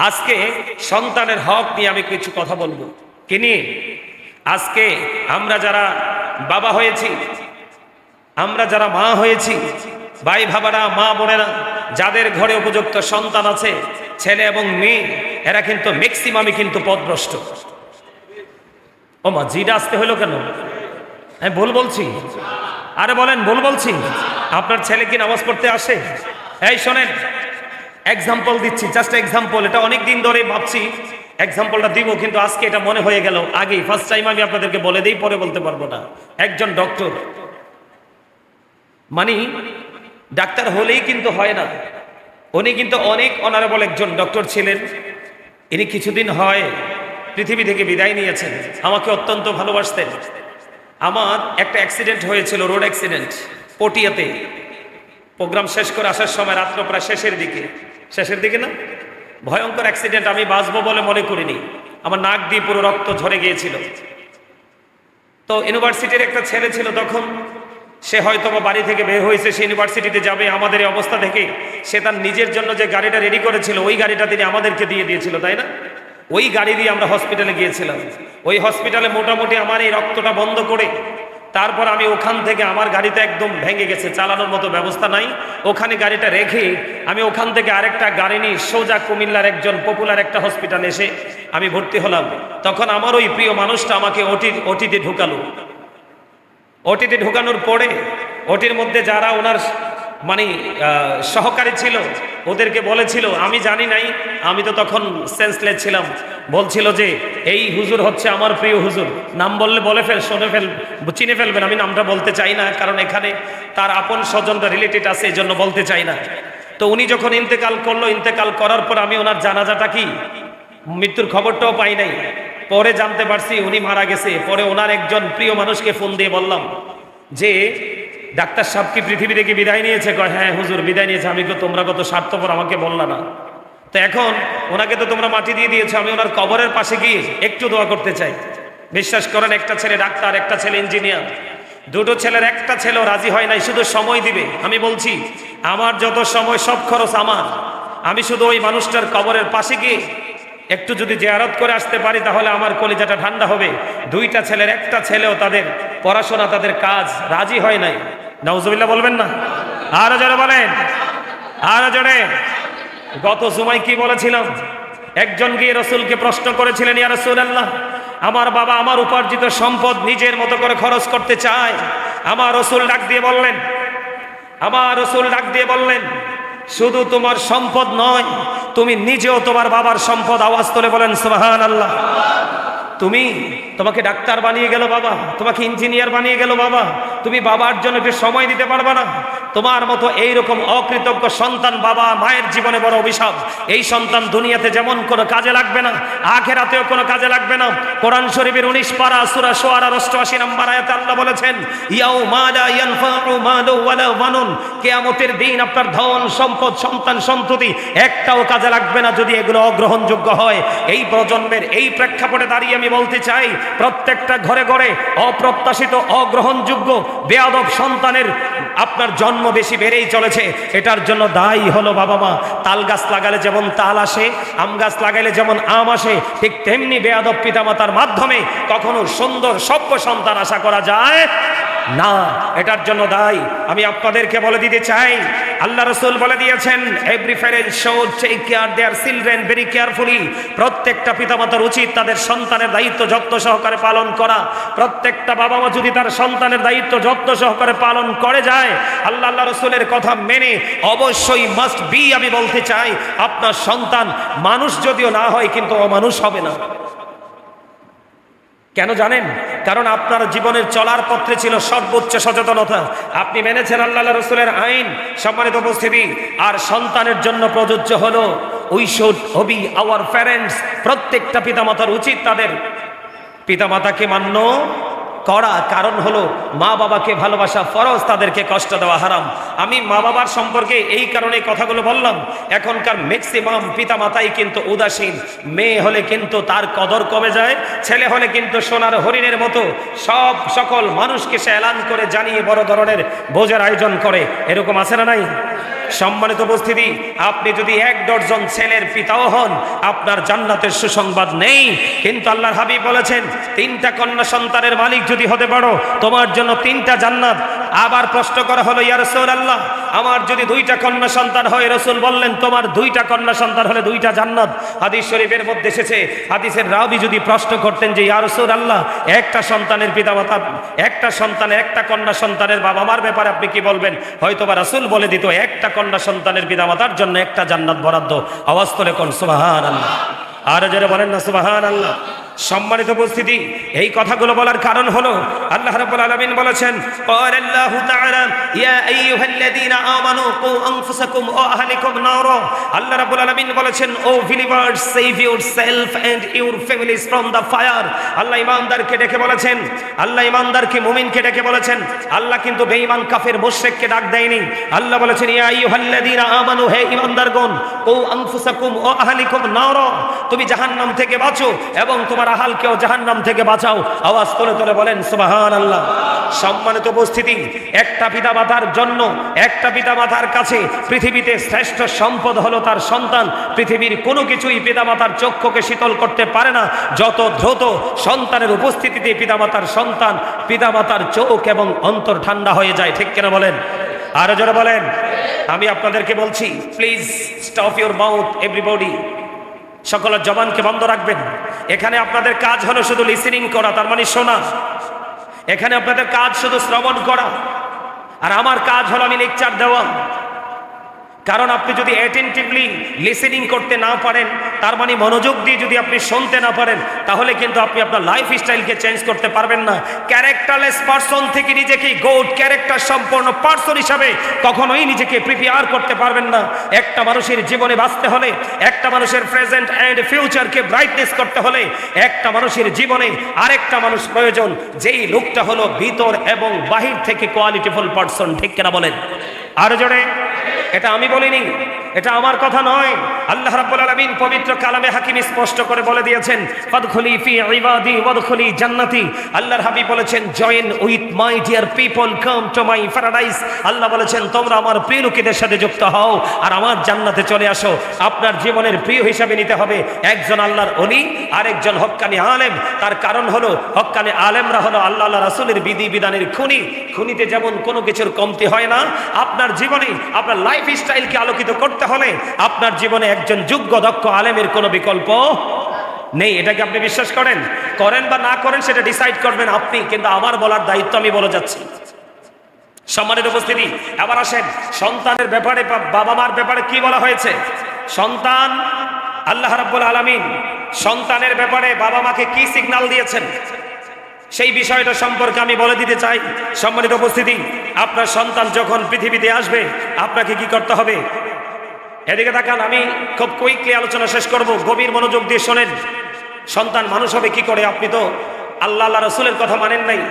আজকে সন্তানের হক নিয়ে আমি কিছু কথা বলবো। কি নিয়ে? আজকে আমরা যারা বাবা হয়েছি, আমরা যারা মা হয়েছি, ভাই ভাবারা, মা বোনেরা, যাদের ঘরে উপযুক্ত সন্তান আছে, ছেলে এবং মেয়ে, এরা কিন্তু ম্যাক্সিমামই কিন্তু পথভ্রষ্ট। ও মা, জিটা আসতে হলো কেন? আমি ভুল বলছি? আরে বলেন, ভুল বলছি? আপনার ছেলে কি নামাজ পড়তে আসে? এই শোনেন, এক্সাম্পল দিচ্ছি, জাস্ট এক্সাম্পল। এটা অনেক দিন ধরে ভাবছি এক্সাম্পলটা দিব, কিন্তু আজকে এটা মনে হয়ে গেল। আগেই ফার্স্ট টাইম আমি আপনাদেরকে বলে দিই, পরে বলতে পারবো না। একজন ডক্টর, মানে ডাক্তার হলেই কিন্তু হয় না, উনি কিন্তু অনেক অনারেবল একজন ডক্টর ছিলেন। ইনি কিছুদিন হয় পৃথিবী থেকে বিদায় নিয়েছেন। আমাকে অত্যন্ত ভালোবাসতেন। আমার একটা অ্যাক্সিডেন্ট হয়েছিল, রোড অ্যাক্সিডেন্ট, পটিয়াতে। প্রোগ্রাম শেষ করে আসার সময় রাত্র প্রায় শেষের দিকে না, ভয়ঙ্কর অ্যাক্সিডেন্ট। আমি বাঁচবো বলে মনে করিনি। আমার নাক দিয়ে পুরো রক্ত ঝরে গিয়েছিল। তো ইউনিভার্সিটির একটা ছেলে ছিল তখন, সে হয়তো বা বাড়ি থেকে বের হয়েছে, সে ইউনিভার্সিটিতে যাবে। আমাদের এই অবস্থা থেকে সে তার নিজের জন্য যে গাড়িটা রেডি করেছিল, ওই গাড়িটা তিনি আমাদেরকে দিয়ে দিয়েছিল, তাই না? ওই গাড়ি দিয়ে আমরা হসপিটালে গিয়েছিলাম। ওই হসপিটালে মোটামুটি আমার এই রক্তটা বন্ধ করে তারপর আমি ওখান থেকে, আমার গাড়িটা একদম ভেঙে গেছে, চালানোর মতো ব্যবস্থা নাই। ওখানে গাড়িটা রেখে আমি ওখান থেকে আরেকটা গাড়ি নিয়ে সোজা কুমিল্লার একজন পপুলার একটা হসপিটালে এসে আমি ভর্তি হলাম। তখন আমার ওই প্রিয় মানুষটা আমাকে ওটিতে ঢুকালো। ওটিতে ঢুকানোর পরে ওটির মধ্যে যারা ওনার মানে সহকারী ছিল, ওদেরকে বলেছিল, আমি জানি নাই, আমি তো তখন সেন্সলেস ছিলাম, বলছিল যে এই হুজুর হচ্ছে আমার প্রিয় হুজুর। নাম বললে চিনে ফেলবেন। আমি নামটা বলতে চাই না, কারণ এখানে তার আপন স্বজনরা রিলেটেড আছে, এই জন্য বলতে চাই না। তো উনি যখন ইন্তেকাল করলো, ইন্তেকাল করার পর আমি ওনার জানাজাটা কি, মৃত্যুর খবরটাও পাই নাই। পরে জানতে পারছি উনি মারা গেছে। পরে ওনার একজন প্রিয় মানুষকে ফোন দিয়ে বললাম যে ডাক্তার সাহেব কি পৃথিবী থেকে বিদায় নিয়েছে? কয় হ্যাঁ হুজুর, বিদায় নিয়েছে। আমি তো, তোমরা কত স্বার্থপর, আমাকে বললা না। তো এখন ওনাকে তো তোমরা মাটি দিয়ে দিয়েছো, আমি ওনার কবরের পাশে গিয়ে একটু দোয়া করতে চাই। বিশ্বাস করেন, একটা ছেলে ডাক্তার, একটা ছেলে ইঞ্জিনিয়ার, দুটো ছেলের একটা ছেলেও রাজি হয় নাই, শুধু সময় দিবে। আমি বলছি, আমার যত সময় সব খরচ আমার। আমি শুধু ওই মানুষটার কবরের পাশে গিয়ে একটু যদি জিয়ারত করে আসতে পারি, তাহলে আমার কলিজাটা ঠান্ডা হবে। দুইটা ছেলের একটা ছেলেও তাদের পড়াশোনা, তাদের কাজ রাজি হয় নাই। নাউজুবিল্লাহ বলবেন না? আরো জোরে বলেন, আরো জোরে। গত জুমায় কি বলেছিলাম? একজন গিয়ে রসুলকে প্রশ্ন করেছিলেন, ইয়া রাসূলুল্লাহ, আমার বাবা আমার উপার্জিত সম্পদ নিজের মতো করে খরচ করতে চায়। আমার রসুল ডাক দিয়ে বললেন, শুধু তোমার সম্পদ নয়, তুমি নিজেও তোমার বাবার সম্পদ। আওয়াজ তুলে বলেন সুবহানাল্লাহ। তোমাকে ডাক্তার বানিয়ে গেল বাবা, তোমাকে ইঞ্জিনিয়ার বানিয়ে গেল বাবা, তুমি বাবার জন্য একটু সময় দিতে পারবে না? তোমার মতো এইরকম অকৃতজ্ঞ সন্তান বাবা মায়ের জীবনে বড় অভিশাপ। এই সন্তান দুনিয়াতে যেমন কোনো কাজে লাগবে না, আখিরাতেও কোনো কাজে লাগবে না। কোরআন শরীফের 19 পারা সূরা শুআরা 88 নম্বর আয়াতে আল্লাহ বলেছেন, ইয়াউমা লা ইয়ানফাউ মালু ওয়ালা বানুন, কিয়ামতের দিন আপনার ধন সম্পদ, সন্তান সন্ততি একটাও কাজে লাগবে না যদি এগুলো অগ্রহণযোগ্য হয়। এই প্রজন্মের এই প্রেক্ষাপটে দাঁড়িয়ে আমি বলতে চাই, প্রত্যেকটা ঘরে ঘরে অপ্রত্যাশিত, অগ্রহণযোগ্য, বেয়াদব সন্তানের আপনার জন্ম বেশি বেড়েই চলেছে। এটার জন্য দায়ী হলো বাবা মা। তাল গাছ লাগালে যেমন তাল আসে, আম গাছ লাগাইলে যেমন আম আসে, ঠিক তেমনি বেয়াদব পিতামাতার মাধ্যমে কখনো সুন্দর সভ্য সন্তান আশা করা যায় না। এটার জন্য দায়ী আমি আপনাদেরকে বলে দিতে চাই, আল্লাহ রাসূল বলে দিয়েছেন, every parent should take care their children very carefully. প্রত্যেকটা পিতামাতার উচিত তাদের সন্তানের দায়িত্ব যত্ন সহকারে পালন করা। প্রত্যেকটা বাবা মা যদি তার সন্তানের দায়িত্ব যত্ন সহকারে পালন করে যায়, আল্লাহ রাসূলের কথা মেনে, অবশ্যই মাস্ট বি, আমি বলতে চাই, আপনার সন্তান মানুষ যদিও না হয় কিন্তু অমানুষ হবে না। কেন জানেন? কারণ আপনার জীবনের চলার পথে ছিল সর্বোচ্চ সচেতনতা। আপনি মেনেছেন আল্লাহ রাসূলের আইন। সম্মানিত উপস্থিতি, আর সন্তানের জন্য প্রযোজ্য হলো we should Obi our parents. প্রত্যেকটা পিতামাতার উচিত তাদের পিতামাতাকে মান্য করা। কারণ হলো মা বাবাকে ভালোবাসা ফরজ, তাদেরকে কষ্ট দেওয়া হারাম। আমি মা বাবার সম্পর্কে এই কারণে কথাগুলো বললাম। এখনকার ম্যাক্সিমাম পিতামাতাই কিন্তু উদাসীন। মেয়ে হলে কিন্তু তার কদর কমে যায়, ছেলে হলে কিন্তু সোনার হরিণের মতো সকল মানুষকে সে এলান করে জানিয়ে বড় ধরনের ভোজের আয়োজন করে। এরকম আছে না নাই? সম্মানিত উপস্থিতি, আপনি যদি 1 ডজন ছেলের পিতাও হন, আপনার জান্নাতের সুসংবাদ নেই। কিন্তু আল্লাহর হাবিব বলেছেন, 3টা কন্যা সন্তানের মালিক যদি হতে পারো, তোমার জন্য 3টা জান্নাত। আবার প্রশ্ন করা হলো, ইয়া রাসূলুল্লাহ, আমার যদি 2টা কন্যা সন্তান হয়? রাসূল বললেন, তোমার 2টা কন্যা সন্তান হলে 2টা জান্নাত। হাদিস শরীফের মধ্যে এসেছে, হাদিসের রাবী যদি প্রশ্ন করতেন যে ইয়া রাসূলুল্লাহ, একটা সন্তানের পিতামাতা, একটা সন্তানের, একটা কন্যা সন্তানের বাবা মার ব্যাপারে আপনি কি বলবেন? হয়তোবা রাসূল বলে দিত, একটা কন্যা সন্তানের পিতামাতার জন্য একটা জান্নাত বরাদ্দ। আওয়াজ তোলে কোন সুবহানাল্লাহ। আর যারা বলেন না সুবহানাল্লাহ। সম্মানিত উপস্থিতি, এই কথাগুলো বলার কারণ হলো আল্লাহ রাব্বুল আলামিন বলেছেন, ক্বালাল্লাহু তাআলা ইয়া আইয়ুহাল্লাযীনা আমানু কু আনফুসাকুম ওয়া আহলিকুম নারা। আল্লাহ রাব্বুল আলামিন বলেছেন, O believers, save yourself and your families from the fire. Allah ঈমানদারকে ডেকে বলেছেন, আল্লাহ ঈমানদারকে মুমিনকে ডেকে বলেছেন। আল্লাহ কিন্তু বেঈমান কাফের মুশরিককে ডাক দেয়নি। আল্লাহ বলেছেন, ইয়া আইয়ুহাল্লাযীনা আমানু, হে ঈমানদারগণ, কু আনফুসাকুম ওয়া আহলিকুম নারা, তুমি জাহান্নাম থেকে বাঁচো এবং তোমার আহালকেও জাহান্নাম থেকে বাঁচাও। আওয়াজ তোলে তোলে বলেন সুবহানাল্লাহ। সম্মানিত উপস্থিতি, একটা পিতামাতার জন্য, একটা পিতামাতার কাছে পৃথিবীতে শ্রেষ্ঠ সম্পদ হলো তার সন্তান। পৃথিবীর কোনো কিছুই পিতামাতার চক্ষুকে শীতল করতে পারে না যত দ্রুত সন্তানের উপস্থিতিতে পিতামাতার চোখ এবং অন্তর ঠান্ডা হয়ে যায়। ঠিক কিনা বলেন? আরো জোরে বলেন। আমি আপনাদেরকে বলছি, please stop your mouth everybody. সকলের জবানকে বন্ধ রাখবেন। এখানে আপনাদের কাজ হলো শুধু লিসেনিং করা, তার মানে শোনা। এখানে আপনাদের কাজ শুধু শ্রবণ করা, আর আমার কাজ হলো আমি লেকচার দেওয়া। কারণ আপনি যদি অ্যাটেনটিভলি লিসেনিং করতে না পারেন, তার মানে মনোযোগ দিয়ে যদি আপনি শুনতে না পারেন, তাহলে কিন্তু আপনি আপনার লাইফ স্টাইলকে চেঞ্জ করতে পারবেন না। ক্যারেক্টারলেস পারসন থেকে নিজেকে গুড ক্যারেক্টার সম্পন্ন পারসন হিসাবে কখনোই নিজেকে প্রিপেয়ার করতে পারবেন না। একটা মানুষের জীবনে বাঁচতে হলে, একটা মানুষের প্রেজেন্ট অ্যান্ড ফিউচারকে ব্রাইটনেস করতে হলে, একটা মানুষের জীবনে আরেকটা মানুষ প্রয়োজন, যেই লোকটা হলো ভিতর এবং বাহির থেকে কোয়ালিটিফুল পারসন। ঠিক কিনা বলেন? আরো জোরে। এটা আমি বলিনি, এটা আমার কথা নয়। আল্লাহ রাব্বুল আলামিন পবিত্র কালামে হাকিম স্পষ্ট করে বলে দিয়েছেন, ফাদখুলি ফি ইবাদি ওয়াদখুলি জান্নাতি। আল্লাহর হাবিব বলেছেন, join with my dear people, come to my paradise. Allah বলেছেন, তোমরা আমার প্রিয় লোকেদের সাথে যুক্ত হও আর আমার জান্নাতে চলে আসো। আপনার জীবনের প্রিয় হিসাবে নিতে হবে একজন আল্লাহর ওলি আর একজন হক্কানি আলেম। তার কারণ হলো, হক্কানি আলেমরা হলো আল্লাহ রাসূলের বিধি বিধানের খুনি। খুনিতে যেমন কোনো কিছুর কমতি হয় না, আপনার জীবনে আপনার লাইফ স্টাইলকে আলোকিত করতে হলে আপনার জীবনে একজন যোগ্য দক্ষ আলেমের কোনো বিকল্প নেই। এটাকে আপনি বিশ্বাস করেন? করেন বা না করেন সেটা ডিসাইড করবেন আপনি, কিন্তু আমার বলার দায়িত্ব আমি বলে যাচ্ছি। সম্মানিত উপস্থিতি, এবার আসেন সন্তানের ব্যাপারে, বাবা মার ব্যাপারে কি বলা হয়েছে। সন্তান, আল্লাহ রাব্বুল আলামিন সন্তানের ব্যাপারে বাবা মাকে কি সিগন্যাল দিয়েছেন, সেই বিষয়টা সম্পর্কে আমি বলে দিতে চাই। সম্মানিত উপস্থিতি, আপনার সন্তান যখন পৃথিবীতে আসবে, আপনাকে কি করতে হবে? এদিকে তাকান, আমি খুব কুইকলি আলোচনা শেষ করব, গভীর মনোযোগ দিয়ে শোনেন। সন্তান মানুষ হবে কি করে? আপনি তো আল্লাহ রাসূলের কথা মানেন নাই।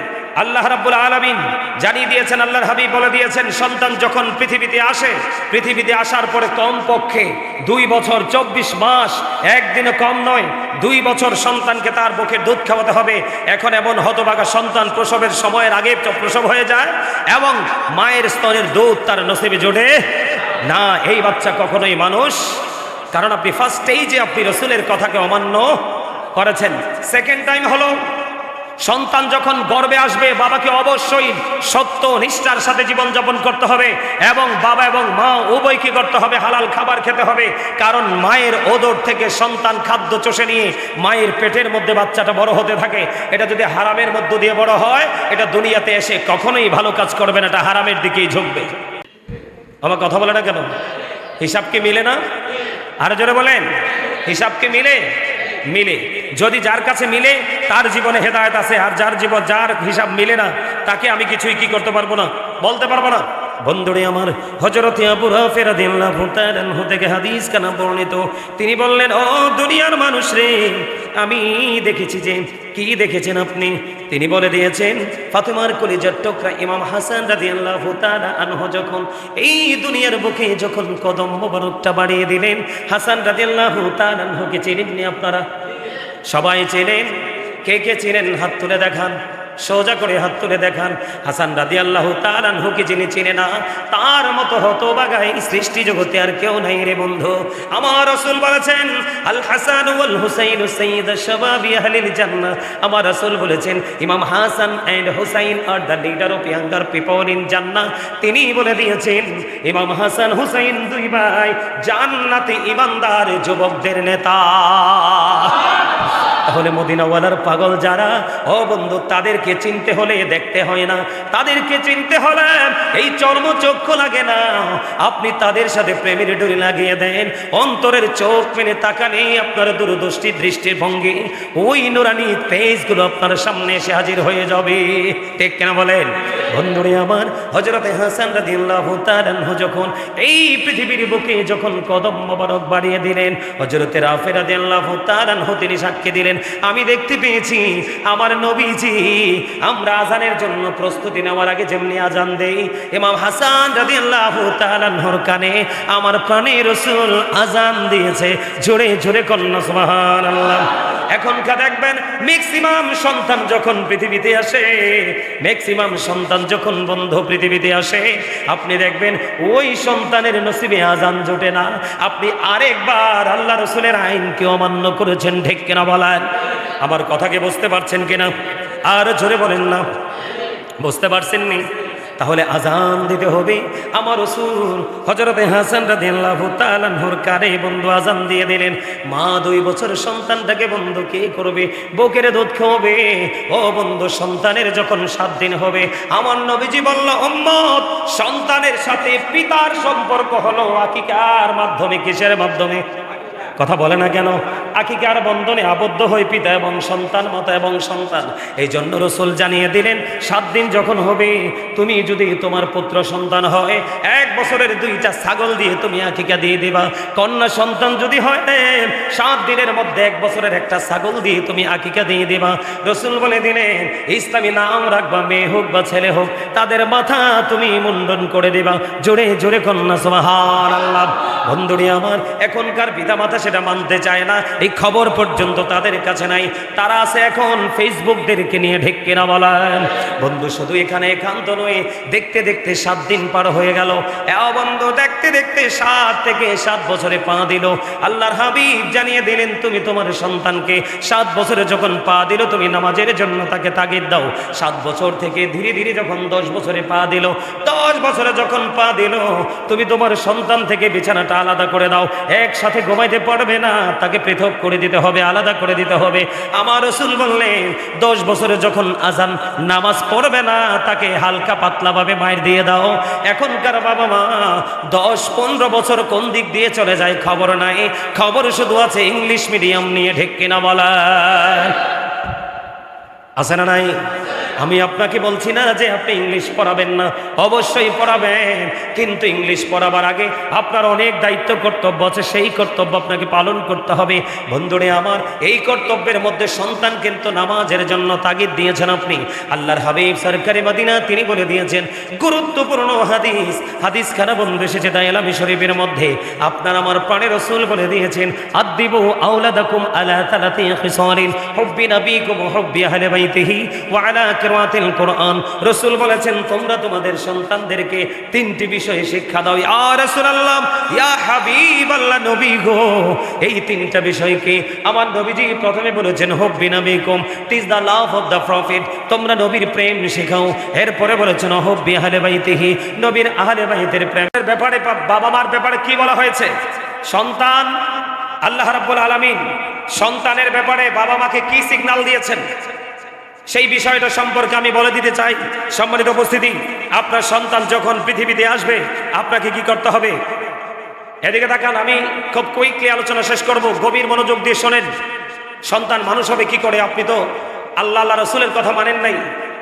আল্লাহ রাব্বুল আলামিন জানিয়ে দিয়েছেন, আল্লাহর হাবিব বলে দিয়েছেন, সন্তান যখন পৃথিবীতে আসে, পৃথিবীতে আসার পরে কমপক্ষে 2 বছর 24 মাস, একদিনও কম নয়, 2 বছর সন্তানকে তার বুকের দুধ খাওয়াতে হবে। এখন এমন হতভাগা সন্তান প্রসবের সময়ের আগে প্রসব হয়ে যায় এবং মায়ের স্তনের দুধ তার নসিবে জোটে না। এই বাচ্চা কখনোই মানুষ, কারণ আপনি ফার্স্ট স্টেজে আপনি রাসূলের কথাকে অমান্য করেছেন। সেকেন্ড টাইম হলো, সন্তান যখন গর্ভে আসবে, বাবাকে অবশ্যই সত্য নিষ্ঠার সাথে জীবনযাপন করতে হবে এবং বাবা এবং মা উভয়কে করতে হবে হালাল খাবার খেতে হবে। কারণ মায়ের ওদর থেকে সন্তান খাদ্য চষে নিয়ে মায়ের পেটের মধ্যে বাচ্চাটা বড় হতে থাকে। এটা যদি হারামের মধ্য দিয়ে বড় হয়, এটা দুনিয়াতে এসে কখনোই ভালো কাজ করবে না, এটা হারামের দিকেই ঝুঁকবে। আমার কথা বলে না কেন? হিসাব কি মিলে না? আর জোরে বলেন, হিসাব কি মিলে? মিলে। যদি যার কাছে মিলে তার জীবনে হেদায়েত আছে, আর যার হিসাব মিলে না, তাকে আমি কিছুই কি করতে পারবো না, বলতে পারবো না। বন্ধুরে আমার, হযরত আবু রাফি রাদিয়াল্লাহু তাআলা আনহু থেকে হাদিস কানা বর্ণিত, তিনি বললেন, ও দুনিয়ার মানুষ রে, আমি দেখেছি। যে কি দেখেছেন আপনি? তিনি বলে দিয়েছেন, ফাতেমার কলিজার টুকরা ইমাম হাসান রাদিয়াল্লাহু তাআলা আনহু যখন এই দুনিয়ার বুকে যখন কদম মোবারকটা বাড়িয়ে দিলেন, হাসান রাদিয়াল্লাহু তাআলা আনহুকে চিনেননি আপনারা? সবাই চেনেন। কে কে চেনেন? হাত তুলে দেখান। সোজা করে হাত তুলে দেখান। হাসান রাদিয়াল্লাহু তাআলা আনহুকে যিনি চিনে না, তার মতো হতভাগা এই সৃষ্টি জগতে আর কেউ নাই রে বন্ধু। আমার রাসূল বলেছেন, আল হাসান ওয়াল হুসাইন সাইয়্যিদু শাবাবি আহলিল জান্নাহ। আমার রাসূল বলেছেন, ইমাম Hasan and Hussain are the leader of younger people in জান্নাহ। তিনি বলে দিয়েছেন, ইমাম হাসান হুসাইন দুই ভাই জান্নাতে ইমানদার যুবকদের নেতা। তাহলে মদিনাওয়ালার পাগল যারা, ও বন্ধু, তাদেরকে চিনতে হলে দেখতে হয় না, তাদেরকে চিনতে হলে এই চর্মচক্ষু লাগে না। আপনি তাদের সাথে প্রেমের ডোরি লাগিয়ে দেন, অন্তরের চোখ মেলে তাকালে আপনার দূরদৃষ্টি দৃষ্টিভঙ্গি ওই নুরানি পেজগুলো আপনার সামনে এসে হাজির হয়ে যাবে। ঠিক কেন বলেন বন্ধুরে আমার? হযরতে হাসান রাদিয়াল্লাহু তাআলা আনহু যখন এই পৃথিবীর বুকে যখন কদম মোবারক বাড়িয়ে দিলেন, হযরতে রাফি রাদিয়াল্লাহু তাআলা আনহু তিনি সাক্ষী দিলেন, আমি দেখতে পেয়েছি আমার নবীজি আমরা আজানের জন্য প্রস্তুতি নেওয়ার আগে যেমনি আজান দেই, ইমাম হাসান রাদিয়াল্লাহু তাআলা আনহুর কানে আমার প্রাণের রাসূল আজান দিয়েছে। জোরে জোরে কন্যা সুবহানাল্লাহ। এখনকার দেখবেন ম্যাক্সিমাম সন্তান যখন পৃথিবীতে আসে, ম্যাক্সিমাম সন্তান যখন বন্ধু পৃথিবীতে আসে, আপনি দেখবেন ওই সন্তানের নসিবে আজান জোটে না। আপনি আরেকবার আল্লাহ রাসূলের আইনকে অমান্য করেছেন। ঠিক কিনা বলেন? আমার কথাকে বুঝতে পারছেন কিনা? আর জোরে বলেন না, বুঝতে পারছেন নি? তাহলে আজান দিতে হবে। আমার রাসূল হযরতে হাসান রাদিয়াল্লাহু তাআলা আনহুর কানে বন্ধু আজান দিয়ে দিলেন। মা 2 বছর সন্তানটাকে বন্ধু কে করবে? বুকের দুধ খাওয়াবে। ও বন্ধু, সন্তানের যখন 7 দিন হবে, আমার নবীজি বলল, উম্মত, সন্তানের সাথে পিতার সম্পর্ক হলো আকিকার মাধ্যমে। কিসের মাধ্যমে? কথা বলে না কেন? আকিকার বন্ধনে আবদ্ধ হয়ে পিতা এবং সন্তান, মাতা এবং সন্তান। এই জন্য রাসূল জানিয়ে দিলেন, 7 দিন যখন হবে, তুমি যদি তোমার পুত্র সন্তান হয়, 1 বছরের 2টা ছাগল দিয়ে তুমি আকিকা দিয়ে দিবা। কন্যা সন্তান যদি হয়, 7 দিনের মধ্যে 1 বছরের একটা ছাগল দিয়ে তুমি আকিকা দিয়ে দিবা। রাসূল বলে দিলেন, ইসলামী নাম রাখবা, মেয়ে হোক বা ছেলে হোক, তাদের মাথা তুমি মুন্ডন করে দিবা। জোরে জোরে কন্যা সুবহানাল্লাহ। বন্ধুরে আমার, এখনকার পিতামাতা সেটা মানতে চায় না। এই খবর পর্যন্ত তাদের কাছে নাই। তারা আছে এখন ফেসবুকদেরকে নিয়ে। ঠিক কিনা বলেন বন্ধু? শুধু এখানে একান্ত নয়, দেখতে দেখতে 7 দিন পার হয়ে গেল। বন্ধু, দেখতে দেখতে 7 থেকে 7 বছরে পা দিল। আল্লাহর হাবিব জানিয়ে দিলেন, তুমি তোমার সন্তানকে 7 বছরে যখন পা দিল, তুমি নামাজের জন্য তাকে তাগিদ দাও। 7 বছর থেকে ধীরে ধীরে যখন 10 বছরে পা দিল, 10 বছরে যখন পা দিল, তুমি তোমার সন্তান থেকে বিছানাটা আলাদা করে দাও। একসাথে ঘুমাইতে পারবে না, তাকে পৃথক করে দিতে হবে, আলাদা করে দিতে হবে। আমার রাসূল বললেন, 10 বছরে যখন আজান নামাজ পড়বে না, তাকে হালকা পাতলা ভাবে মায়ের দিয়ে দাও। এখনকার বাবা মা 10-15 বছর কোন দিক দিয়ে চলে যায় খবর নাই। খবর শুধু আছে ইংলিশ মিডিয়াম নিয়ে। ঠিক কিনা বলেন? আছে না নাই? আমি আপনাকে বলছি না যে আপনি ইংলিশ পড়াবেন না, অবশ্যই পড়াবেন, কিন্তু ইংলিশ পড়াবার আগে আপনার অনেক দায়িত্ব কর্তব্য আছে, সেই কর্তব্য আপনাকে পালন করতে হবে। বন্ধুরে আমার, এই কর্তব্যের মধ্যে সন্তান কিন্তু নামাজের জন্য তাগিদ দিয়েছেন আপনি। আল্লাহর হাবিব সরকারে মদিনা তিনি বলে দিয়েছেন গুরুত্বপূর্ণ হাদিস, হাদিস খানা বন্ধু এসেছে দাইলামি শরীফের মধ্যে। আপনার আমার প্রাণের রাসূল বলে দিয়েছেন, আদিবু আওলাদাকুম আলা তালাতি খিসালিন হুব্বি নবীকুম হুব্বি আহলি বাইতিহি ওয়া আলা কিরাতিল কুরআন। রাসূল বলেছেন, তোমরা তোমাদের সন্তানদেরকে 3টি বিষয়ে শিক্ষা দাও। ইয়া রাসূলুল্লাহ, ইয়া হাবিবাল্লাহ, নবী গো, এই 3টা বিষয়কে আমার নবীজি প্রথমে বলেছেন, হুব্বি নবীকুম, টিজ the love of the prophet, তোমরা নবীর প্রেম শেখাও। এরপরে বলেছেন হুব্বি আহলি বাইতিহি, নবীর আহলে বাইতের প্রেমের ব্যাপারে, বাবা মার ব্যাপারে কি বলা হয়েছে? সন্তান, আল্লাহ রাব্বুল আলামিন সন্তানের ব্যাপারে বাবা মাকে কি সিগন্যাল দিয়েছেন, সেই বিষয়টা সম্পর্কে আমি বলে দিতে চাই। সম্মানিত উপস্থিতি, আপনার সন্তান যখন পৃথিবীতে আসবে, আপনাকে কি করতে হবে? এদিকে তাকান, আমি খুব কুইকলি আলোচনা শেষ করব, গভীর মনোযোগ দিয়ে শোনেন। সন্তান মানুষ হবে কি করে? আপনি তো আল্লাহ রাসূলের কথা মানেন নাই।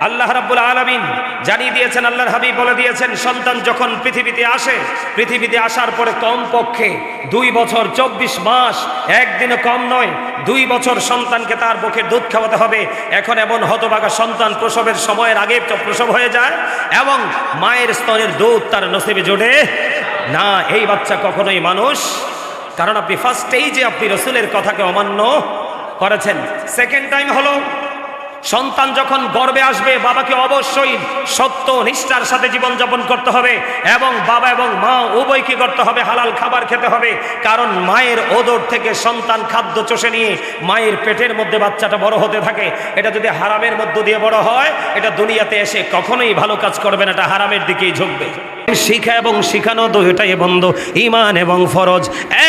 আল্লাহ রাব্বুল আলামিন জানিয়ে দিয়েছেন, আল্লাহর হাবিব বলে দিয়েছেন, সন্তান যখন পৃথিবীতে আসে, পৃথিবীতে আসার পরে কমপক্ষে 2 বছর 24 মাস, একদিনও কম নয়, 2 বছর সন্তানকে তার বুকের দুধ খাওয়াতে হবে। এখন এমন হতভাগা সন্তান প্রসবের সময়ের আগে প্রসব হয়ে যায় এবং মায়ের স্তনের দুধ তার নসিবে জোটে না। এই বাচ্চা কখনোই মানুষ, কারণ আপনি ফার্স্ট স্টেজে আপনি রাসূলের কথাকে অমান্য করেছেন। সেকেন্ড টাইম হলো সন্তান যখন গর্ভে আসবে বাবাকে অবশ্যই সত্য নিষ্ঠার সাথে জীবনযাপন করতে হবে, এবং বাবা এবং মা উভয় কি করতে হবে, হালাল খাবার খেতে হবে। কারণ মায়ের ওদর থেকে সন্তান খাদ্য চষে নিয়ে মায়ের পেটের মধ্যে বাচ্চাটা বড় হতে থাকে। এটা যদি হারামের মধ্য দিয়ে বড় হয়, এটা দুনিয়াতে এসে কখনোই ভালো কাজ করবে না, এটা হারামের দিকেই ঝুঁকবে। শিখা এবং শিখানো দুইটাই বন্ধু, ঈমান এবং ফরজ।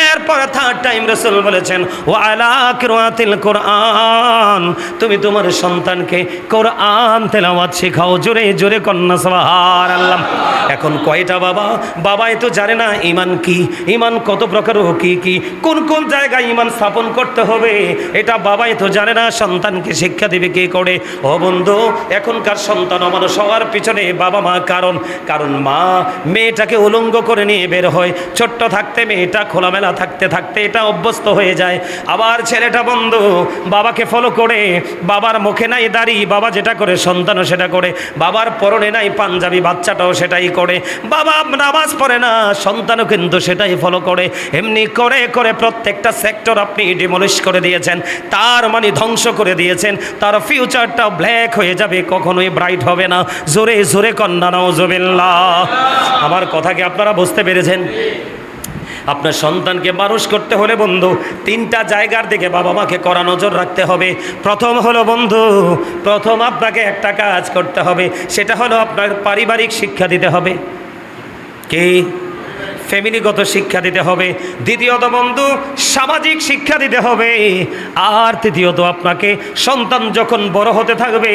এরপর থার্ড টাইম রাসূল বলেছেন ওয়া আলা কিরাতিল কোরআন, তুমি তোমার সন্তানকে কোরআন তেলাওয়াত শেখাও। জোরে জোরে কন্যা সুবহানাল্লাহ। এখন কয়টা বাবাই তো জানে না ঈমান কি, ঈমান কত প্রকার, কি কি কোন কোন জায়গায় ঈমান স্থাপন করতে হবে, এটা বাবাই তো জানে না। সন্তানকে শিক্ষা দেবে কে করে? ও বন্ধু, এখনকার সন্তান অমানুষ হওয়ার পিছনে বাবা মা কারণ মা মেয়েটাকে উলঙ্গ করে নিয়ে বের হয়। ছোট্ট থাকতে মেয়েটা খোলামেলা থাকতে থাকতে এটা অভ্যস্ত হয়ে যায়। আবার ছেলেটা বন্ধু বাবাকে ফলো করে, বাবার মুখে নাই দাড়ি, বাবা যেটা করে সন্তানও সেটা করে। বাবার পরনে নাই পাঞ্জাবি, বাচ্চাটাও সেটাই করে। বাবা নামাজ পড়ে না, সন্তানও কিন্তু সেটাই ফলো করে। এমনি করে করে প্রত্যেকটা সেক্টর আপনি ডিমলিশ করে দিয়েছেন, তার মানে ধ্বংস করে দিয়েছেন। তার ফিউচারটা ব্ল্যাক হয়ে যাবে, কখনোই ব্রাইট হবে না। জোরে জোরে কন্যা নাউজুবিল্লাহ। আমার কথা কি আপনারা বুঝতে পেরেছেন? আপনার সন্তানকে মানুষ করতে হলে বন্ধু তিনটা জায়গার দিকে বাবা মাকে কড়া নজর রাখতে হবে। প্রথম হলো বন্ধু, প্রথম আপনাকে একটা কাজ করতে হবে, সেটা হলো আপনার পারিবারিক শিক্ষা দিতে হবে। কি? ফ্যামিলিগত শিক্ষা দিতে হবে। দ্বিতীয়ত বন্ধু সামাজিক শিক্ষা দিতে হবে। আর তৃতীয়ত আপনাকে সন্তান যখন বড় হতে থাকবে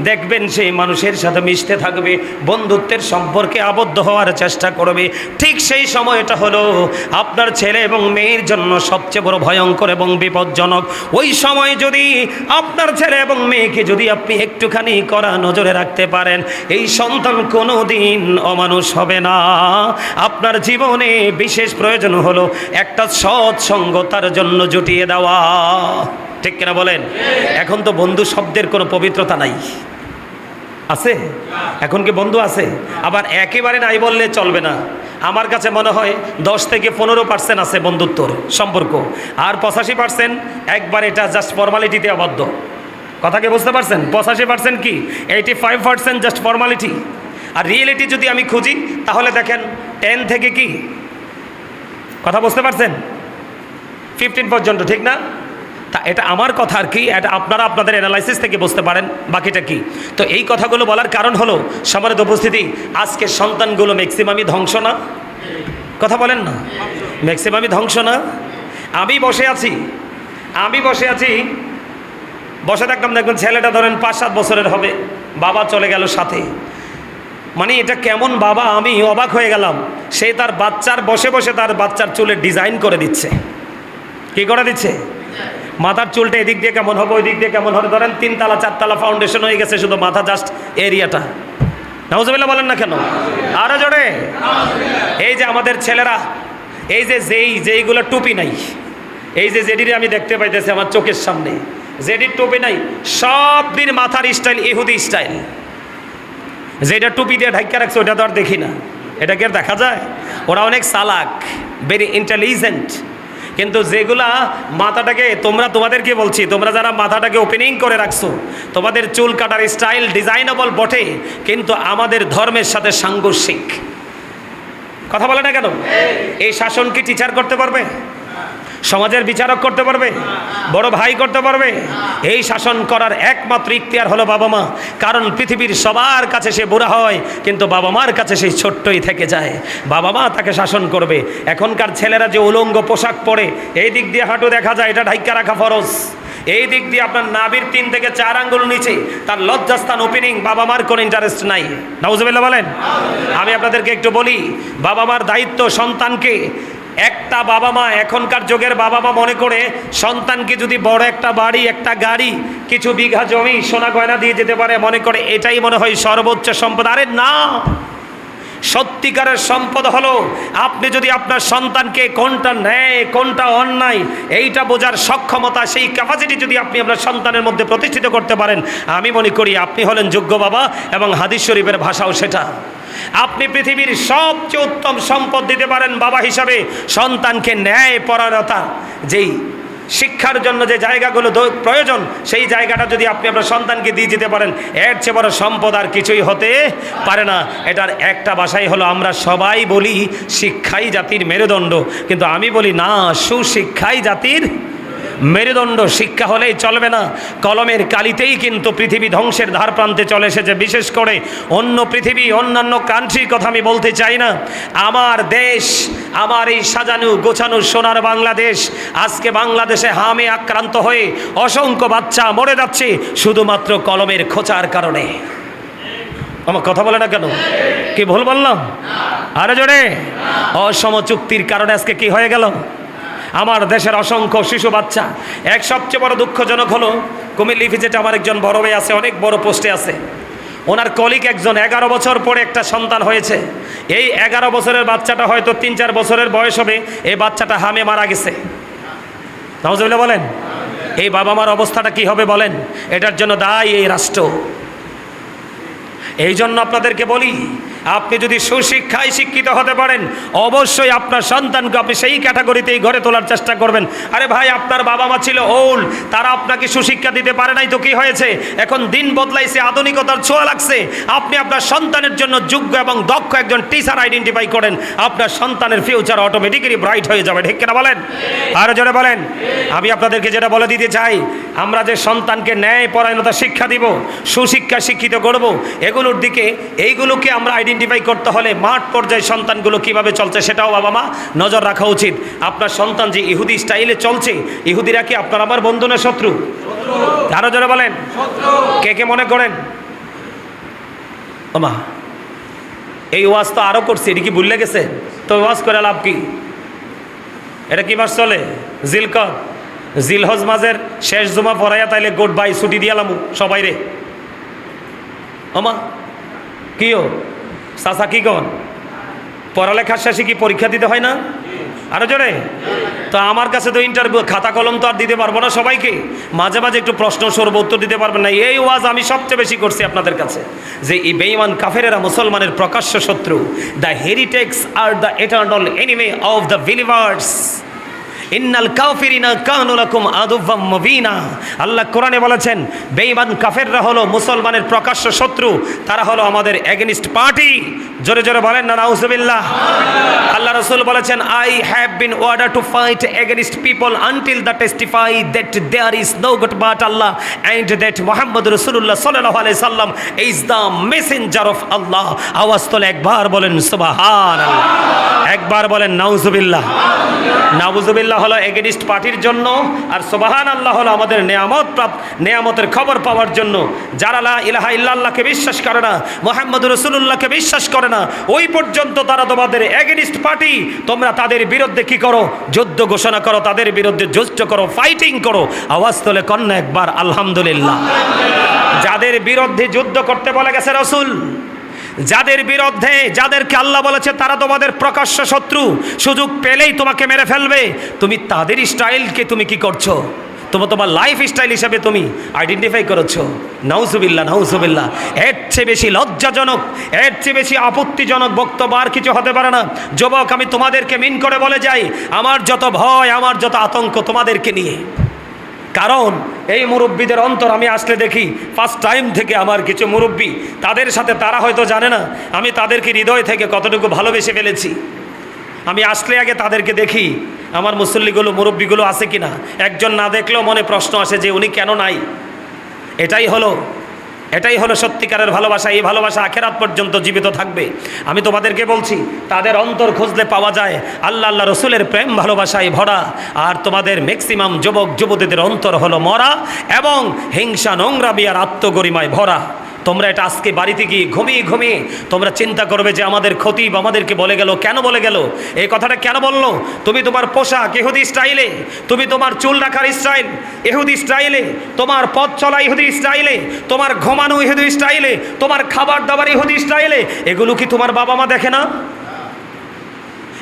দেখবেন সেই মানুষের সাথে মিশতে থাকবে, বন্ধুত্বের সম্পর্কে আবদ্ধ হওয়ার চেষ্টা করবে। ঠিক সেই সময়টা হলো আপনার ছেলে এবং মেয়ের জন্য সবচেয়ে বড় ভয়ঙ্কর এবং বিপজ্জনক। ওই সময় যদি আপনার ছেলে এবং মেয়েকে যদি আপনি একটুখানি কড়া নজরে রাখতে পারেন, এই সন্তান কোনো দিন অমানুষ হবে না। আপনার জীবনে বিশেষ প্রয়োজন হলো একটা সৎসঙ্গ তার জন্য জুটিয়ে দেওয়া। ঠিক কিনা বলেন? এখন তো বন্ধু শব্দের কোনো পবিত্রতা নাই, আছে? এখন কি বন্ধু আছে? আবার একেবারে নাই বললে চলবে না। আমার কাছে মনে হয় 10 থেকে 15% আছে বন্ধুত্বর সম্পর্ক, আর 85% একবার এটা জাস্ট ফর্মালিটিতে আবদ্ধ। কথা কি বুঝতে পারছেন? 85% কি, 85% জাস্ট ফর্মালিটি। আর রিয়েলিটি যদি আমি খুঁজি তাহলে দেখেন 10 থেকে কি, কথা বুঝতে পারছেন, 15 পর্যন্ত, ঠিক না? তা এটা আমার কথা আর কি, এটা আপনারা আপনাদের অ্যানালাইসিস থেকে বুঝতে পারেন বাকিটা কি। তো এই কথাগুলো বলার কারণ হলো সম্মানিত উপস্থিতি, আজকের সন্তানগুলো ম্যাক্সিমামই ধ্বংস না? কথা বলেন না, ম্যাক্সিমামই ধ্বংস না? আমি বসে আছি বসে থাকলাম, দেখবেন ছেলেটা ধরেন 5-7 বছরের হবে, বাবা চলে গেল সাথে। মানে এটা কেমন বাবা, আমি অবাক হয়ে গেলাম। সে তার বাচ্চার বসে বসে তার বাচ্চার চুলের ডিজাইন করে দিচ্ছে। কি করে দিচ্ছে? মাথার চুলটা এদিক দিয়ে কেমন হবে, ওই দিক দিয়ে কেমন হবে, ধরেন 3 তলা 4 তলা ফাউন্ডেশন হয়ে গেছে, শুধু মাথা জাস্ট এরিয়াটা। নাউজুবিল্লাহ বলেন না কেন? আরো জোরে। এই যে আমাদের ছেলেরা, এই যে যেইগুলো টুপি নাই, এই যে জেডিরে আমি দেখতে পাইতেছি আমার চোখের সামনে, জেডির টুপি নাই, সব দিন মাথার স্টাইল ইহুদি স্টাইল। যেটা টুপি দিয়ে ঢাকা রাখছে ওটা তো আর দেখি না, এটাকে আর দেখা যায়? ওরা অনেক চালাক, ভেরি ইন্টেলিজেন্ট। কিন্তু যেগুলা মাথাটাকে, তোমাদেরকে বলছি, তোমরা যারা মাথাটাকে ওপেনিং করে রাখছো, তোমাদের চুল কাটার স্টাইল ডিজাইনেবল বটে, কিন্তু আমাদের ধর্মের সাথে সাংঘর্ষিক। কথা বলে না কেন? এই শাসন কি টিচার করতে পারবে? সমাজের বিচারক করতে পারবে? বড় ভাই করতে পারবে? এই শাসন করার একমাত্র ইখতিয়ার হলো বাবা মা। কারণ পৃথিবীর সবার কাছে সে বুড়া হয়, কিন্তু বাবা মার কাছে সেই ছোট্টই থেকে যায়। বাবা মা তাকে শাসন করবে। এখনকার ছেলেরা যে উলঙ্গ পোশাক পরে, এই দিক দিয়ে হাঁটু দেখা যায়, এটা ঢাইকা রাখা ফরজ। এই দিক দিয়ে আপনার নাভির 3 থেকে 4 আঙ্গুল নিচে তার লজ্জাস্থান ওপেনিং, বাবা মার কোনো ইন্টারেস্ট নাই। নাউজুবিল্লাহ বলেন। আমি আপনাদেরকে একটু বলি, বাবা মার দায়িত্ব সন্তানকে, একটা বাবা মা, এখনকার যুগের বাবা মা মনে করে সন্তানকে যদি বড় একটা বাড়ি, একটা গাড়ি, কিছু বিঘা জমি, সোনা গয়না দিয়ে যেতে পারে, মনে করে এটাই মনে হয় সর্বোচ্চ সম্পদ। আরে না, সত্যিকারের সম্পদ হলো আপনি যদি আপনার সন্তানকে কোনটা ন্যায় কোনটা অন্যায় এইটা বোঝার সক্ষমতা, সেই ক্যাপাসিটি যদি আপনি আপনার সন্তানের মধ্যে প্রতিষ্ঠিত করতে পারেন, আমি মনে করি আপনি হলেন যোগ্য বাবা। এবং হাদিস শরীফের ভাষাও সেটা। আপনি পৃথিবীর সবচেয়ে উত্তম সম্পদ দিতে পারেন বাবা হিসাবে সন্তানকে ন্যায় পরায়ণতা। যেই শিক্ষার জন্য যে জায়গাগুলো প্রয়োজন সেই জায়গাটা যদি আপনি আপনার সন্তানকে দিয়ে যেতে পারেন, এর চেয়ে বড় সম্পদ আর কিছুই হতে পারে না। এটার একটা ভাষাই হলো, আমরা সবাই বলি শিক্ষাই জাতির মেরুদণ্ড, কিন্তু আমি বলি না, সুশিক্ষাই জাতির মেরুদণ্ড। শিক্ষা হলেই চলবে না, কলমের কালিতেই কিন্তু পৃথিবী ধ্বংসের ধার প্রান্তে চলে এসেছে। বিশেষ করে অন্য পৃথিবী, অন্যান্য কান্ট্রির কথা আমি বলতে চাই না। আমার দেশ, আমার এই সাজানো গোছানো সোনার বাংলাদেশ, আজকে বাংলাদেশে হামে আক্রান্ত হয়ে অসংখ্য বাচ্চা মরে যাচ্ছে শুধুমাত্র কলমের খোঁচার কারণে। আমার কথা বলে না কেন? কি ভুল বললাম? আরে জোরে। অসম চুক্তির কারণে আজকে কি হয়ে গেল? আমার দেশের অসংখ্য শিশু বাচ্চা। এক সবচেয়ে বড় দুঃখজনক হলো, কুমিল্লা ইপিজেডে আমার একজন বড় ভাই আছে, অনেক বড় পোস্টে আছে। ওনার কলিগ একজন 11 বছর পরে একটা সন্তান হয়েছে। এই 11 বছরের বাচ্চাটা হয়তো 3-4 বছরের বয়স হবে, এই বাচ্চাটা হামে মারা গেছে। নাউজুবিল্লাহ বলেন। এই বাবা মার অবস্থাটা কি হবে বলেন? এটার জন্য দায়ী এই রাষ্ট্র। এই জন্য আপনাদেরকে বলি, আপনি যদি সুশিক্ষায় শিক্ষিত হতে পারেন, অবশ্যই আপনার সন্তানকে আপনি সেই ক্যাটাগরিতেই গড়ে তোলার চেষ্টা করবেন। আরে ভাই, আপনার বাবা মা ছিল ওল্ড, তারা আপনাকে সুশিক্ষা দিতে পারে নাই তো কি হয়েছে? এখন দিন বদলাইছে, আধুনিকতার ছোঁয়া লাগছে। আপনি আপনার সন্তানের জন্য যোগ্য এবং দক্ষ একজন টিচার আইডেন্টিফাই করেন, আপনার সন্তানের ফিউচার অটোমেটিক্যালি ব্রাইট হয়ে যাবে। ঠিক কিনা বলেন? আরো জোরে বলেন। আমি আপনাদেরকে যেটা বলে দিতে চাই, আমরা যে সন্তানকে ন্যায় পরায়ণতা শিক্ষা দিব, সুশিক্ষা শিক্ষিত করব, এগুলোর দিকে, এইগুলোকে আমরা আইডেন্টিফাই করতে হলে মাঠ পর্যায়ে সন্তানগুলো কিভাবে চলছে সেটাও বাবা মা নজর রাখা উচিত। আপনার সন্তান যে ইহুদি স্টাইলে চলছে, ইহুদিরা কি আপনার আমার বন্ধু না শত্রু? আরো জোরে বলেন। কে কে মনে করেন? ওমা, এই ওয়াজ তো আরো করছে, এটা কি ভুলে গেছে? তো ওয়াজ করে লাভ কি? এটা কি মাস চলে? জিলকদ, জিলহজ মাসের শেষ জুমা পড়াইয়া তাইলে গুড বাই, ছুটি দিয়ালাম সবাই রে। ওমা কিও চাচা কি কন? পড়ালেখার শেষে কি পরীক্ষা দিতে হয় না? আরো জোরে। তো আমার কাছে তো ইন্টারভিউ, খাতা কলম তো আর দিতে পারবো না সবাইকে। মাঝে মাঝে একটু প্রশ্ন সরব, উত্তর দিতে পারবেন না। এই ওয়াজ আমি সবচেয়ে বেশি করছি আপনাদের কাছে, যে এই বেঈমান কাফেরেরা মুসলমানের প্রকাশ্য শত্রু। The heretics are the eternal enemy of the believers. ইন্নাল কাফিরিনা কানু লাকুম আদুওয়াম মুবিনা। আল্লাহ কোরআনে বলেছেন, বেঈমান কাফেররা হলো মুসলমানের প্রকাশ্য শত্রু, তারা হলো আমাদের এগেনিস্ট পার্টি। জোরে জোরে বলেন না নাউজুবিল্লাহ। আল্লাহ রাসূল বলেছেন, I have been order to fight against people until the testify that there is no god but Allah and that Muhammad রাসূলুল্লাহ সাল্লাল্লাহু আলাইহি সাল্লাম is the messenger of Allah. আওয়াজ তোলে একবার বলেন সুবহানাল্লাহ, একবার বলেন নাউজুবিল্লাহ। নাউজুবিল্লাহ হলো এগেনিস্ট পার্টির জন্য, আর সুবহানাল্লাহ হলো আমাদের নেয়ামতের খবর পাওয়ার জন্য। যারা লা ইলাহা ইল্লাল্লাহকে বিশ্বাস করে না, মুহাম্মদ রাসূলুল্লাহকে বিশ্বাস করে না, ওই পর্যন্ত তারা তোমাদের এগেনিস্ট পার্টি। তোমরা তাদের বিরুদ্ধে কি করো? যুদ্ধ ঘোষণা করো, তাদের বিরুদ্ধে যুদ্ধ করো, ফাইটিং করো। আওয়াজ তোলে কন্যা একবার আলহামদুলিল্লাহ। যাদের বিরুদ্ধে যুদ্ধ করতে বলে গেছে রাসূল, যাদের বিরুদ্ধে, যাদেরকে আল্লাহ বলেছে তারা তোমাদের প্রকাশ্য শত্রু, সুযোগ পেলেই তোমাকে মেরে ফেলবে, তুমি তাদের স্টাইলকে তুমি কি করছো? তোমার লাইফ স্টাইল হিসাবে তুমি আইডেন্টিফাই করেছো। নাউজুবিল্লাহ, নাউজুবিল্লাহ। এর চেয়ে বেশি লজ্জাজনক, এর চেয়ে বেশি আপত্তিজনক বক্তব্য আর কিছু হতে পারে না। যুবক, আমি তোমাদেরকে মিন করে বলে যাই, আমার যত ভয়, আমার যত আতঙ্ক তোমাদেরকে নিয়ে। কারণ এই মুরব্বীদের অন্তর আমি আসলে দেখি, ফার্স্ট টাইম থেকে আমার কিছু মুরব্বী, তাদের সাথে তারা হয়তো জানে না আমি তাদেরকে হৃদয় থেকে কতটুকু ভালোবেসে ফেলেছি। আমি আসলে আগে তাদেরকে দেখি, আমার মুসল্লিগুলো, মুরব্বীগুলো আছে কিনা। একজন না দেখলেও মনে প্রশ্ন আসে যে উনি কেন নাই। এটাই হলো সত্যিকারের ভালোবাসা। এই ভালোবাসা আখেরাত পর্যন্ত জীবিত থাকবে। আমি তোমাদেরকে বলছি, তাদের অন্তর খুঁজলে পাওয়া যায় আল্লাহ রসুলের প্রেম ভালোবাসায় ভরা। আর তোমাদের ম্যাক্সিমাম যুবক যুবতীদের অন্তর হলো মরা এবং হিংসা, নোংরামি আর আত্মগরিমায় ভরা। তোমরা এটা আজকে বাড়িতে গিয়ে ঘুমিয়ে ঘুমিয়ে তোমরা চিন্তা করবে যে আমাদের খতিব আমাদেরকে বলে গেল, কেন বলে গেল, এই কথাটা কেন বললো? তুমি তোমার পোশাক ইহুদি স্টাইলে, তুমি তোমার চুল রাখার স্টাইল ইহুদি স্টাইলে, তোমার পথ চলা ইহুদি স্টাইলে, তোমার ঘুমানো ইহুদি স্টাইলে, তোমার খাবার দাবার ইহুদি স্টাইলে, এগুলো কি তোমার বাবা মা দেখে না?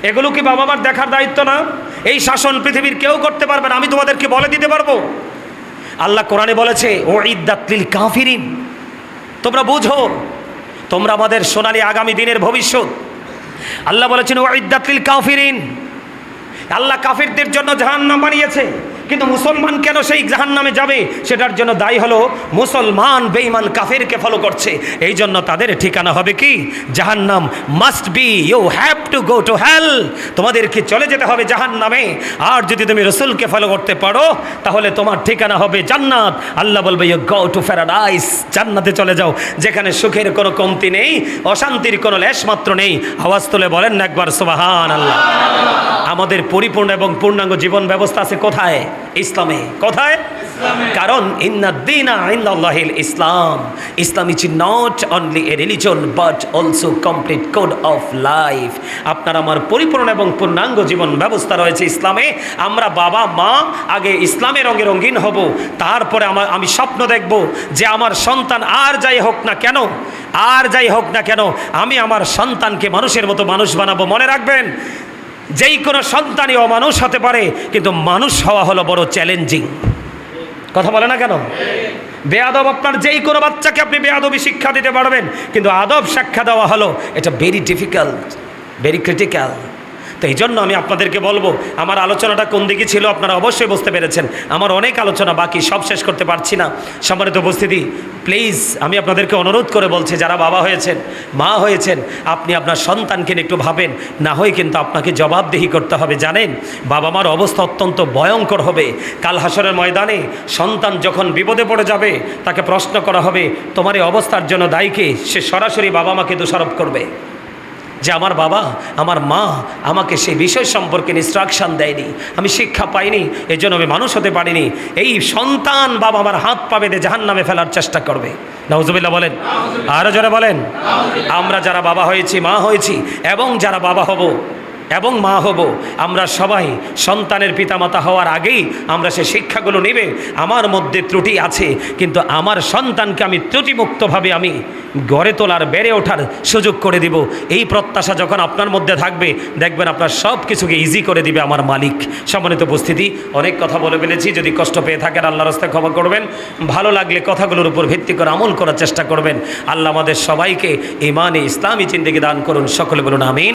এগুলো কি বাবা মার দেখার দায়িত্ব না? এই শাসন পৃথিবীর কেউ করতে পারবে না, আমি তোমাদেরকে বলে দিতে পারবো। আল্লাহ কোরআনে বলেছে, ও ইদ্দাত লিল কাফিরিন। তোমরা বুঝো, তোমরা আমাদের সোনালী আগামী দিনের ভবিষ্যৎ। আল্লাহ বলেছেন, ও ইদ্দাত লিল কাফিরিন। আল্লাহ কাফিরদের জন্য জাহান্নাম বানিয়েছে। কিন্তু মুসলমান কেন সেই জাহান্নামে যাবে? সেটার জন্য দায়ী হলো মুসলমান বেঈমান কাফেরকে ফলো করছে। এই জন্য তাদের ঠিকানা হবে কি? জাহান্নাম। Must be, you have to go to hell. তোমাদেরকে চলে যেতে হবে জাহান্নামে। আর যদি তুমি রসুলকে ফলো করতে পারো তাহলে তোমার ঠিকানা হবে জান্নাত। আল্লাহ বলবে ইউ গো টু প্যারাডাইস, জান্নাতে চলে যাও, যেখানে সুখের কোনো কমতি নেই, অশান্তির কোনো লেশ মাত্র নেই। আওয়াজ তুলে বলেন না একবার সুবহানাল্লাহ। আমাদের পরিপূর্ণ এবং পূর্ণাঙ্গ জীবন ব্যবস্থা আছে কোথায়? ইসলামে। কোথায়? কারণ ইন্নাদ-দীনা ইনদাল্লাহিল ইসলাম। Islam is not only a religion but also complete code of life. আপনার আমার পরিপূর্ণ এবং পূর্ণাঙ্গ জীবন ব্যবস্থা রয়েছে ইসলামে। আমরা বাবা মা আগে ইসলামের রঙে রঙিন হব, তারপরে আমি স্বপ্ন দেখব যে আমার সন্তান আর যাই হোক না কেন, আর যাই হোক না কেন, আমি আমার সন্তানকে মানুষের মতো মানুষ বানাবো। মনে রাখবেন, যেই কোনো সন্তানই অমানুষ হতে পারে, কিন্তু মানুষ হওয়া হলো বড় চ্যালেঞ্জিং। কথা বলে না কেন? বেয়াদব, আপনার যেই কোনো বাচ্চাকে আপনি বেয়াদবি শিক্ষা দিতে পারবেন, কিন্তু আদব শিক্ষা দেওয়া হলো এটা ভেরি ডিফিকাল্ট, ভেরি ক্রিটিক্যাল। তো এই জন্য আমি আপনাদেরকে বলবো, আমার আলোচনাটা কোন দিকে ছিল আপনারা অবশ্যই বুঝতে পেরেছেন। আমার অনেক আলোচনা বাকি, সব শেষ করতে পারছি না। সম্মানিত উপস্থিতি, প্লিজ আমি আপনাদেরকে অনুরোধ করে বলছি, যারা বাবা হয়েছেন, মা হয়েছেন, আপনি আপনার সন্তানকে নিয়ে একটু ভাবেন, না হয় কিন্তু আপনাকে জবাবদিহি করতে হবে। জানেন, বাবা মার অবস্থা অত্যন্ত ভয়ঙ্কর হবে। কাল হাসরের ময়দানে সন্তান যখন বিপদে পড়ে যাবে, তাকে প্রশ্ন করা হবে তোমার এই অবস্থার জন্য দায়ী কে? সে সরাসরি বাবা মাকে দোষারোপ করবে যে আমার বাবা আমার মা আমাকে সেই বিষয় সম্পর্কে ইনস্ট্রাকশন দেয়নি, আমি শিক্ষা পাইনি, এই জন্য আমি মানুষ হতে পারিনি। এই সন্তান বাবা আমার হাত পা বেঁধে জাহান্নামে ফেলার চেষ্টা করবে। নাউজুবিল্লাহ বলেন, আরো জোরে বলেন। আমরা যারা বাবা হয়েছি, মা হয়েছি, এবং যারা বাবা হব এবং মা হব, আমরা সবাই সন্তানের পিতামাতা হওয়ার আগেই আমরা সে শিক্ষাগুলো নেবে। আমার মধ্যে ত্রুটি আছে, কিন্তু আমার সন্তানকে আমি ত্রুটিমুক্তভাবে আমি গড়ে তোলার, বেড়ে ওঠার সুযোগ করে দিব। এই প্রত্যাশা যখন আপনার মধ্যে থাকবে, দেখবেন আপনার সব কিছুকে ইজি করে দিবে আমার মালিক। সম্মানিত উপস্থিতি, অনেক কথা বলে ফেলেছি। যদি কষ্ট পেয়ে থাকেন আল্লাহর রাস্তায় ক্ষমা করবেন। ভালো লাগলে কথাগুলোর উপর ভিত্তি করে আমল করার চেষ্টা করবেন। আল্লাহ আমাদের সবাইকে ঈমানে ইসলামী জিন্দেগি দান করুন। সকলে বলুন আমিন।